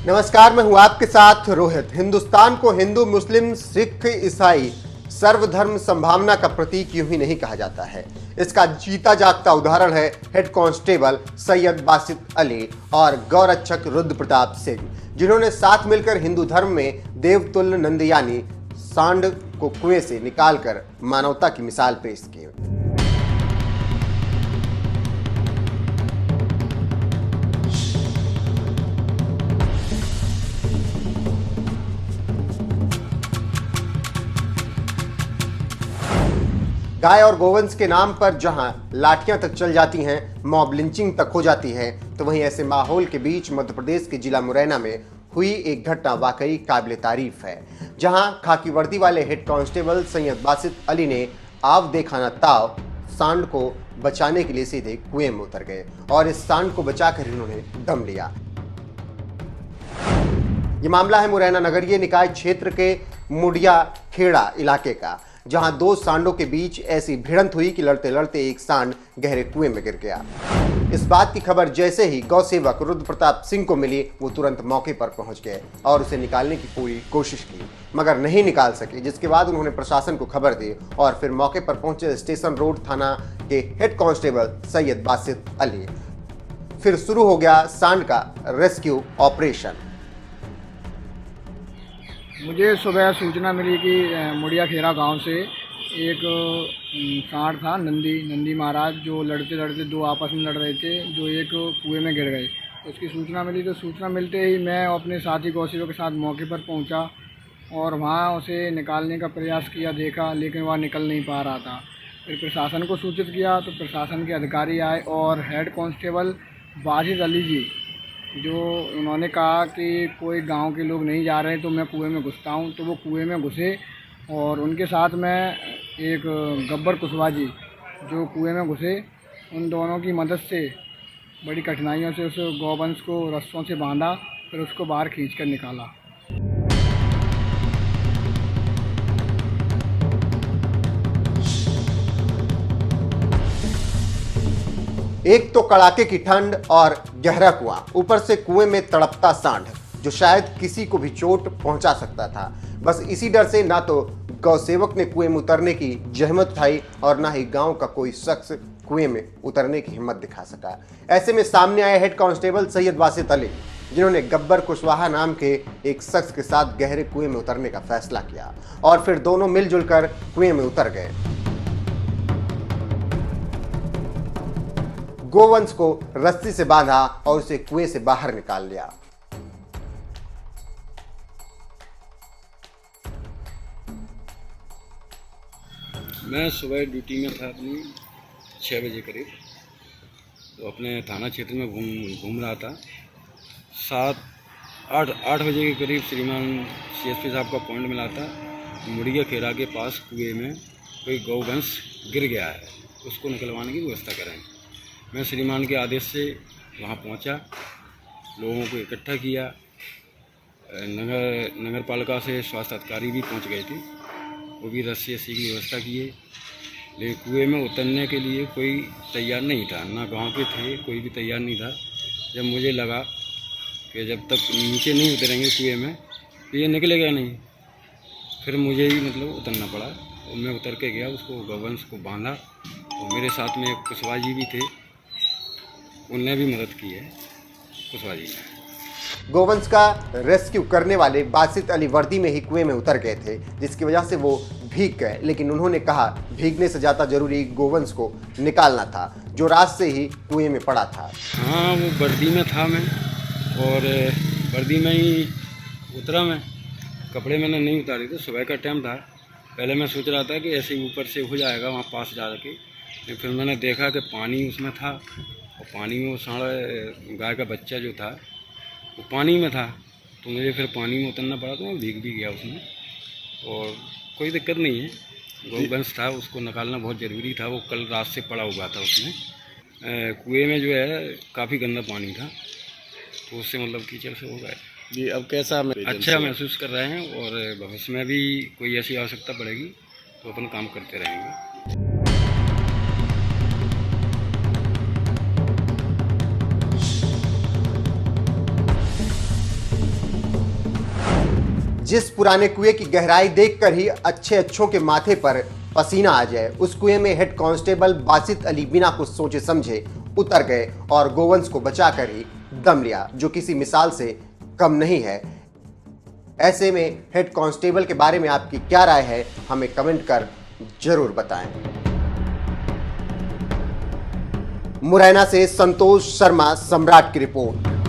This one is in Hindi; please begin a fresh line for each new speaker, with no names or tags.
नमस्कार, मैं हूं आपके साथ रोहित। हिंदुस्तान को हिंदू, मुस्लिम, सिख, ईसाई सर्वधर्म संभावना का प्रतीक यूं ही नहीं कहा जाता है। इसका जीता जागता उदाहरण है हेड कांस्टेबल सैयद बासित अली और गौरक्षक रुद्र प्रताप सिंह, जिन्होंने साथ मिलकर हिंदू धर्म में देवतुल्य नंदयानी सांड को कुएं से निकालकर मानवता की मिसाल पेश की। गाय और गोवंश के नाम पर जहां लाठियां तक चल जाती हैं, मॉब लिंचिंग तक हो जाती है, तो वहीं ऐसे माहौल के बीच मध्य प्रदेश के जिला मुरैना में हुई एक घटना वाकई काबिले तारीफ है, जहां खाकी वर्दी वाले हेड कांस्टेबल सैयद बासित अली ने आव देखा न ताव सांड को बचाने के लिए सीधे कुएं में उतर गए और इस सांड को बचाकर इन्होंने दम लिया। ये मामला है मुरैना नगरीय निकाय क्षेत्र के मुड़िया खेड़ा इलाके का, जहां दो सांडों के बीच ऐसी भिड़ंत हुई कि लड़ते लड़ते एक सांड गहरे कुएं में गिर गया। इस बात की खबर जैसे ही गौ सेवक रुद्र प्रताप सिंह को मिली, वो तुरंत मौके पर पहुंच गए और उसे निकालने की पूरी कोशिश की, मगर नहीं निकाल सके, जिसके बाद उन्होंने प्रशासन को खबर दी और फिर मौके पर पहुंचे स्टेशन रोड थाना के हेड कांस्टेबल सैयद बासित अली। फिर शुरू हो गया सांड का रेस्क्यू ऑपरेशन।
मुझे सुबह सूचना मिली कि मुड़िया खेरा गांव से एक सांड था, नंदी महाराज, जो लड़ते लड़ते दो आपस में लड़ रहे थे, जो एक कुएं में गिर गए। तो उसकी सूचना मिली, तो सूचना मिलते ही मैं अपने साथी गौसेवक के साथ मौके पर पहुंचा और वहां उसे निकालने का प्रयास किया, देखा, लेकिन वह निकल नहीं पा रहा था। फिर प्रशासन को सूचित किया तो प्रशासन के अधिकारी आए और हेड कांस्टेबल बासित अली जी, जो उन्होंने कहा कि कोई गांव के लोग नहीं जा रहे तो मैं कुएं में घुसता हूं, तो वो कुएं में घुसे और उनके साथ में एक गब्बर कुशवाहा जी जो कुएं में घुसे, उन दोनों की मदद से बड़ी कठिनाइयों से उस गौवंश को रस्सों से बांधा, फिर उसको बाहर खींचकर निकाला।
एक तो कड़ाके की ठंड और गहरा कुआं, ऊपर से कुएं में तड़पता सांड जो शायद किसी को भी चोट पहुंचा सकता था। बस इसी डर से ना तो गौसेवक ने कुएं में उतरने की जहमत उठाई और ना ही गांव का कोई शख्स कुएं में उतरने की हिम्मत दिखा सका। ऐसे में सामने आए हेड कांस्टेबल सैयद बासित अली, जिन्होंने गब्बर कुशवाहा नाम के एक शख्स के साथ गहरे कुएं में उतरने का फैसला किया और फिर दोनों मिलजुल कर कुएं में उतर गए। गोवंश को रस्सी से बांधा और उसे कुएं से बाहर निकाल लिया।
मैं सुबह ड्यूटी में था अपनी 6 बजे करीब, तो अपने थाना क्षेत्र में घूम रहा था। 8 बजे के करीब श्रीमान CSP साहब का पॉइंट मिला था, मुड़िया खेरा के पास कुएं में कोई गौवंश गिर गया है, उसको निकलवाने की व्यवस्था करें। मैं श्रीमान के आदेश से वहाँ पहुँचा, लोगों को इकट्ठा किया। नगर पालिका से स्वास्थ्य अधिकारी भी पहुँच गए थे, वो भी रस्सी की व्यवस्था किए, लेकिन कुएं में उतरने के लिए कोई तैयार नहीं था, ना गांव के थे, कोई भी तैयार नहीं था। जब मुझे लगा कि जब तक नीचे नहीं उतरेंगे कुएं में तो ये निकलेगा नहीं, फिर मुझे ही उतरना पड़ा और मैं उतर के गया, उसको गौवंश को बांधा और मेरे साथ में एक कुशवाहा जी भी थे, उनने भी मदद की है, कुशवाहा जी ने।
गोवंश का रेस्क्यू करने वाले बासित अली वर्दी में ही कुएं में उतर गए थे, जिसकी वजह से वो भीग गए, लेकिन उन्होंने कहा भीगने से ज़्यादा जरूरी गोवंश को निकालना था, जो रात से ही कुएं में पड़ा था।
हाँ, वो वर्दी में था मैं, और वर्दी में ही उतरा मैं, कपड़े मैंने नहीं उतारे थे, सुबह का टाइम था। पहले मैं सोच रहा था कि ऐसे ही ऊपर से हो जाएगा वहाँ पास जा के, फिर मैंने देखा कि पानी उसमें था और पानी में वो सांड, गाय का बच्चा जो था वो पानी में था, तो मुझे फिर पानी में उतरना पड़ा, तो मैं भीग भी गया उसमें। और कोई दिक्कत नहीं है, गौवंश था, उसको निकालना बहुत ज़रूरी था, वो कल रात से पड़ा हुआ था उसमें। कुएं में जो है काफ़ी गंदा पानी था, तो उससे कीचड़ से हो गए
जी। अब कैसा
अच्छा महसूस कर रहे हैं, और भविष्य में भी कोई ऐसी आवश्यकता पड़ेगी तो अपन काम करते रहेंगे।
जिस पुराने कुएं की गहराई देखकर ही अच्छे अच्छों के माथे पर पसीना आ जाए, उस कुएं में हेड कांस्टेबल बासित अली बिना कुछ सोचे समझे उतर गए और गोवंश को बचाकर ही दम लिया, जो किसी मिसाल से कम नहीं है। ऐसे में हेड कांस्टेबल के बारे में आपकी क्या राय है, हमें कमेंट कर जरूर बताएं। मुरैना से संतोष शर्मा, सम्राट की रिपोर्ट।